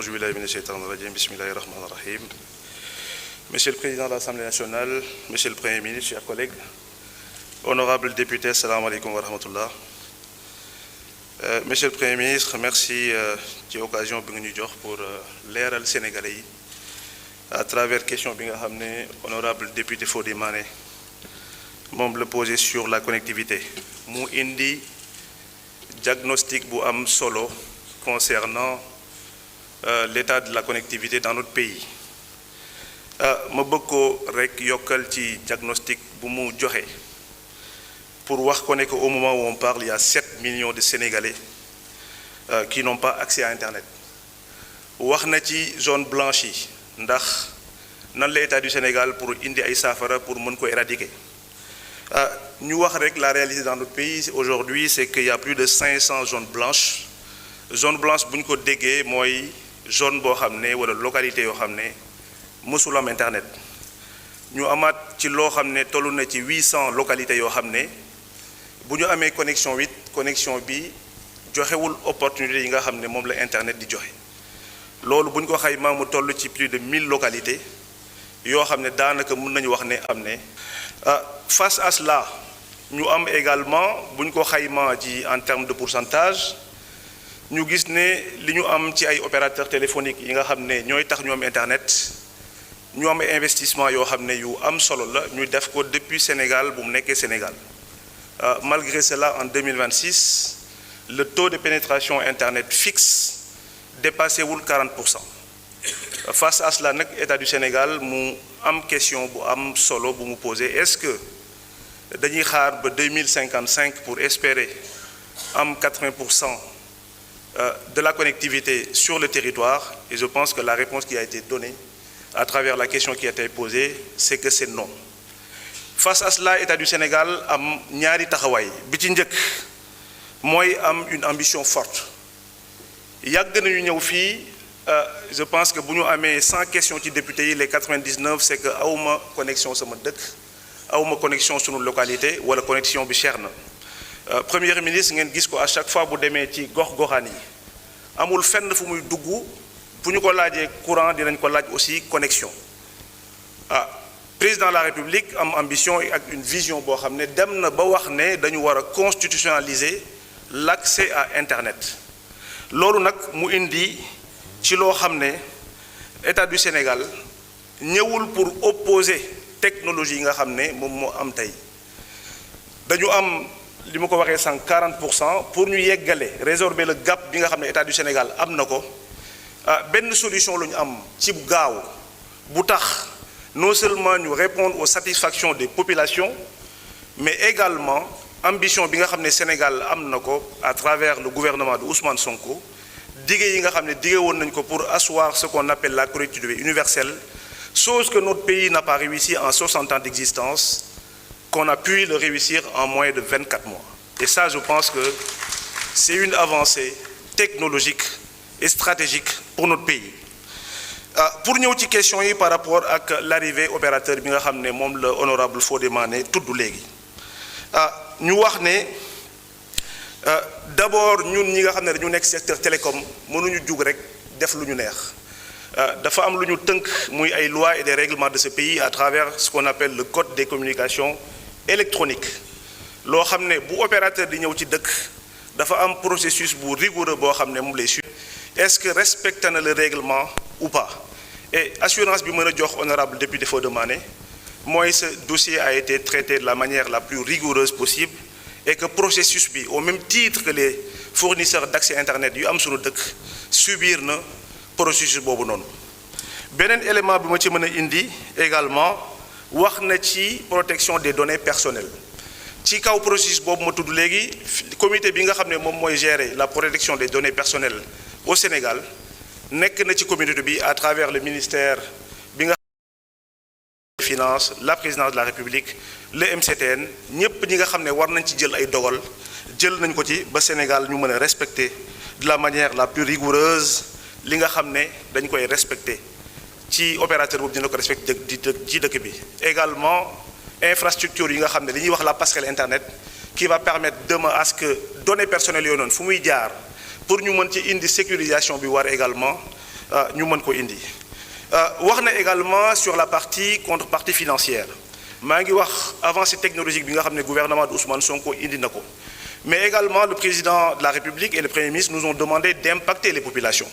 Auzu billahi minash shaitanir rajim. Bismillahir rahmanir rahim. Monsieur le Président de l'Assemblée nationale, Monsieur le Premier ministre, chers collègues, honorables députés, assalamu alaikum wa rahmatullah. Monsieur le Premier ministre, merci ci occasion bi nga ñu jox pour leeral Sénégalais yi à travers question bi nga xam ne honorable député Fodé Mané moom la posé sur la connectivité mu indi diagnostic bu am solo concernant l'état de la connectivité dans notre pays ma bëgg ko rek yokkal ci diagnostic bu mu joxe pour wax ko ne que au moment où on parle il y a 7 millions de Sénégalais qui n'ont pas accès à Internet wax na ci zone blanche yi ndax nan la état du Sénégal pour indi ay saafara pour mën ko éradiquer ñu wax rek la réalité dans notre pays aujourd'hui c'est qu'il y a plus de 500 zones blanches zone blanche bu ñu ko déggee mooy zone boo xam ne wala localité yoo xam ne mësul am Internet ñu amaat ci loo xam ne tollu na ci 800 localités yoo xam ne bu ñu amee connexion bi joxewul opportunité yi nga xam ne moom la Internet di joxe loolu bu ñu ko xaymaa mu toll ci plus de 1000 localités yoo xam ne daanaka mën nañu wax ne am ne face à cela ñu am également bu ñu ko xaymaa ci en termes de pourcentage ñu gis ne li ñu am ci ay opérateurs téléphoniques yi nga xam ne ñooy tax ñu am Internet ñu am investissement yoo xam ne yu am solo la ñu def ko depuis Sénégal bu mu nekkee Sénégal malgré cela en 2026 le taux de pénétration Internet fixe dépassé wul 40%. Face à cela nag état du Sénégal mu am question bu am solo bu mu posé est-ce que dañuy xaar ba 2055 pour espérer am 80% de la connectivité sur le territoire et je pense que la réponse qui a été donnée à travers la question qui a été posée c'est que c'est non. Face à cela état du Sénégal am ñaari taxawaay bi ci njëkk mooy am une ambition forte yàgg nañu ñëw fii je pense que bu ñu amee 100 questions ci députés yi les 99 c'est que awma connexion sama dëkk awma connexion sunu localité wala connexion bi cher na premier ministre ngeen gis ko à chaque fois bu demee ci gox-goxaan yi amul fenn fu muy dugg bu ñu ko laajee courant dinañ ko laaj aussi connexion président de la République am ambition ak une vision boo xam ne dem na ba wax ne dañu war a constitutionnaliser l'accès à Internet loolu nag mu indi ci loo xam ne état du Sénégal ñëwul pour opposer technologie yi nga xam ne moom moo am tey dañu am li ma ko waxee 40% pour ñu yeggale résorber le gap bi nga xam ne état du Sénégal am na ko benn solution lu ñu am ci gaaw bu tax non seulement ñu répondre aux satisfactions des populations mais également ambition bi nga xam ne Sénégal am na ko à travers le gouvernement de Ousmane Sonko dige yi nga xam ne dige woon nañ ko pour asseoir ce qu'on appelle la connectivité universelle chose que notre pays n'a pas réussi en 60 ans d'existence qu'on a pu le réussir en moins de 24 mois et ça je pense que c'est une avancée technologique et stratégique pour notre pays pour ñëw ci question yi par rapport ak l'arrivée opérateur bi nga xam ne moom la honorable Fodé Mané tudd léegi ñu wax ne d'abord ñun ñi nga xam ne dañu nekk secteur télécom mënuñu jug rek def lu ñu neex dafa am lu ñu tënk muy ay lois et des règlements de ce pays à travers ce qu'on appelle le code des communications électroniques loo xam ne bu opérateur di ñëw ci dëkk dafa am processus bu rigoureux boo xam ne moom lay suivre est-ce que respecte na le règlement ou pas et assurance bi mën a jox honorable député Fodé Mané mooy ce dossier a été traité de la manière la plus rigoureuse possible et que processus bi au même titre que les fournisseurs d'accès Internet yu am sunu dëkk subir na processus boobu noonu beneen élément bi ma ci mën a indi également wax na ci protection des données personnelles ci kaw processus boobu ma tudd léegi comité bi nga xam ne moom mooy gérer la protection des données personnelles au Sénégal nekk na ci communauté bi à travers le ministère bi nga Finances la présidence de la République le MCTN ñëpp ñi nga xam ne war nañ ci jël ay dogal jël nañ ko ci ba Sénégal ñu mën a respecter de la manière la plus rigoureuse li nga xam ne dañ koy respecter ci opérateur boobu dina ko respecter ci dëkk bi également infrastructure yi nga xam ne li ñuy wax la passerelle Internet qui va permettre demain à ce que données personnelles yooyu noonu fu muy jaar pour ñu mën ci indi sécurisation bi war également ñu mën ko indi wax na également sur la contrepartie financière maa ngi wax avancée technologique bi nga xam ne gouvernement de Ousmane Sonko indi na ko mais également le président de la République et le Premier ministre nous ont demandé d'impacter les populations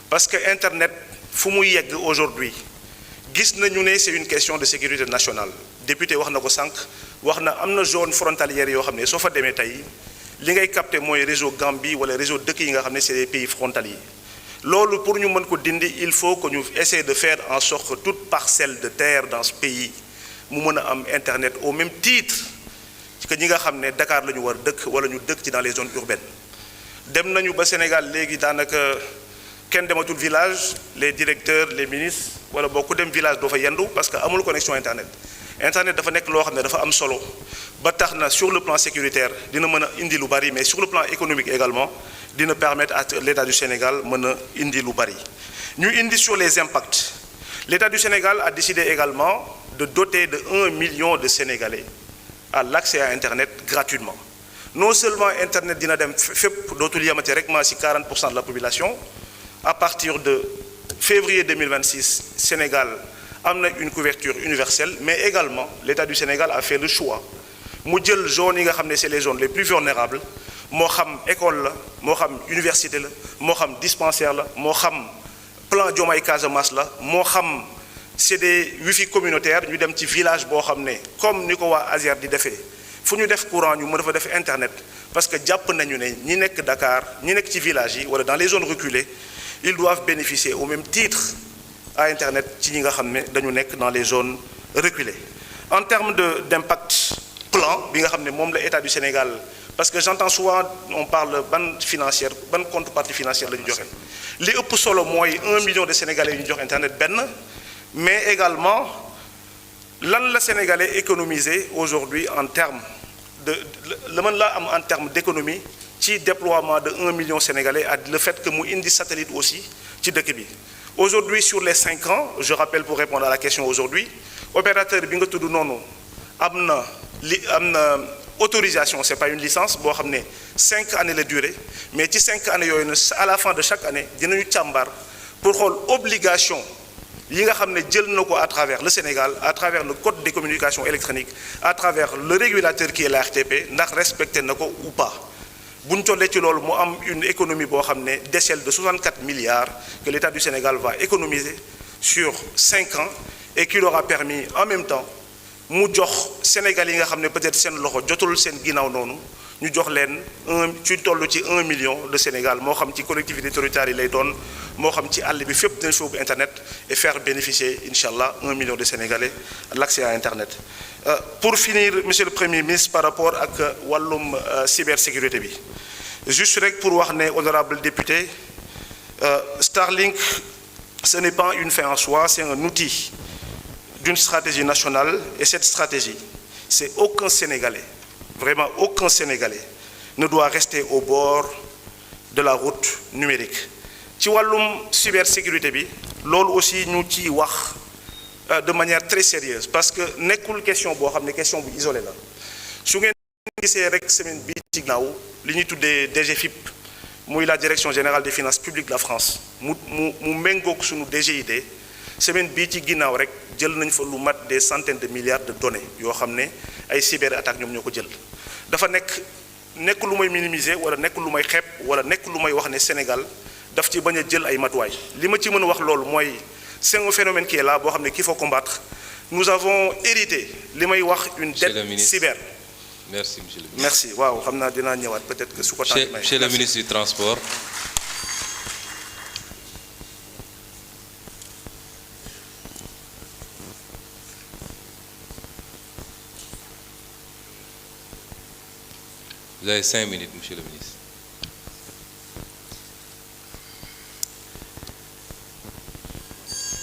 parce que Internet fu mu yegg aujourd'hui gis nañu ne c'est une question de sécurité nationale député wax na ko sànq wax na am na zone frontalière yoo xam ne soo fa demee tey li ngay capter mooy réseau Gambie wala réseau dëkk yi nga xam ne c'est des pays frontaliers loolu pour ñu mën ko dindi il faut que ñu essayer de faire en sorte que toute parcelle de terre dans ce pays mu mën a am Internet au même titre que ñi nga xam ne Dakar la ñu war dëkk wala ñu dëkk ci dans les zones urbaines dem nañu ba Sénégal léegi daanaka kenn dematul village les directeurs les ministres wala boo ku dem village doo fa yendu parce que amul connexion Internet dafa nekk loo xam ne dafa am solo ba tax na sur le plan sécuritaire dina mën a indi lu bari mais sur le plan économique également dina permettre à l'État du Sénégal mën a indi lu bari ñu indi sur les impacts l'État du Sénégal a décidé également de doter de 1 million de Sénégalais à l'accès à Internet gratuitement non seulement Internet dina dem fépp dootul yamate rek maa ci 40% de la population à partir de février 2026 Sénégal am na une couverture universelle mais également l'État du Sénégal a fait le choix mu jël zones yi nga xam ne c'est les zones les plus vulnérables moo xam école la moo xam université la moo xam dispensaire la moo xam plan Diomaye Casamance la moo xam c'est des wifi communautaires ñu dem ci village boo xam ne comme ni ko waa ASER di defee fu ñu def courant ñu mën fa def Internet parce que jàpp nañu ne ñi nekk Dakar ñi nekk ci village yi wala dans les zones reculées ils doivent bénéficier au même titre à Internet ci ñi nga xam ne dañu nekk dans les zones reculées en termes d'impact plan bi nga xam ne moom la État du Sénégal parce que j'entends souvent on parle ban contrepartie financière la ñu joxe li ëpp solo mooy 1 million de Sénégalais yu ñu jox Internet benn mais également lan la Sénégalais économiser aujourd'hui en termes la mën laa am en termes d'économie ci déploiement de 1 million Sénégalais ak le fait que mu indi satellite aussi ci dëkk bi aujourd'hui sur les 5 ans je rappelle pour répondre à la question aujourd'hui opérateur bi nga tudd noonu am na autorisation c'est pas une licence boo xam ne 5 années la durée mais ci 5 années yooyu na à la fin de chaque année dinañu càmbar pour xool obligation yi nga xam ne jël na ko à travers le Sénégal à travers le code des communications électroniques à travers le régulateur qui est la RTP ndax respecté na ko ou pas bu ñu tollee ci loolu mu am une économie boo xam ne d'échelle de 64 milliards que l'État du Sénégal va économiser sur 5 ans et qui leur a permis en même temps mu jox Sénégal yi nga xam ne peut-être seen loxo jotul seen ginnaaw noonu ñu jox leen ci toll ci 1 million de Sénégal moo xam ci collectivité territoriale yi lay doon moo xam ci àll bi fépp dañ foofu Internet et faire bénéficier inch'Allah 1 million de Sénégalais l'accès à Internet. Pour finir monsieur le Premier ministre par rapport ak wàllum cybersécurité bi juste rek pour wax ne honorable député Starlink ce n'est pas une fin en soi c'est un outil d'une stratégie nationale et cette stratégie c'est aucun Sénégalais vraiment aucun Sénégalais ne doit rester au bord de la route numérique ci wàllum cybersécurité bi loolu aussi ñu ci wax de manière très sérieuse parce que nekkul question boo xam ne question bu isolée la su ngeen gisee rek semaine bi ci ginnaaw li ñuy tuddee DGFIP muy la direction générale des finances publiques de la France mu méngoog suñu DGID semaine bii ci ginnaaw rek jël nañ fa lu mat des centaines de milliards de données yoo xam ne ay cyberattaques ñoom ñoo ko jël dafa nekk lu may minimiser wala nekk lu may xeeb wala nekk lu may wax ne Sénégal daf ci bañ a jël ay matuwaay li ma ci mën a wax loolu mooy c'est un phénomène qui est là boo xam ne qu'il faut combattre nous avons hérité li may wax une dette cyber. Merci monsieur le ministre. Merci waaw xam naa dinaa ñëwaat peut-être que su ko tànnee. Monsieur le ministre du Transport. Vous avez 5 minutes, monsieur le ministre.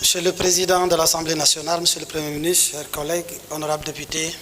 Monsieur le Président de l'Assemblée nationale, Monsieur le Premier ministre, chers collègues, honorables députés,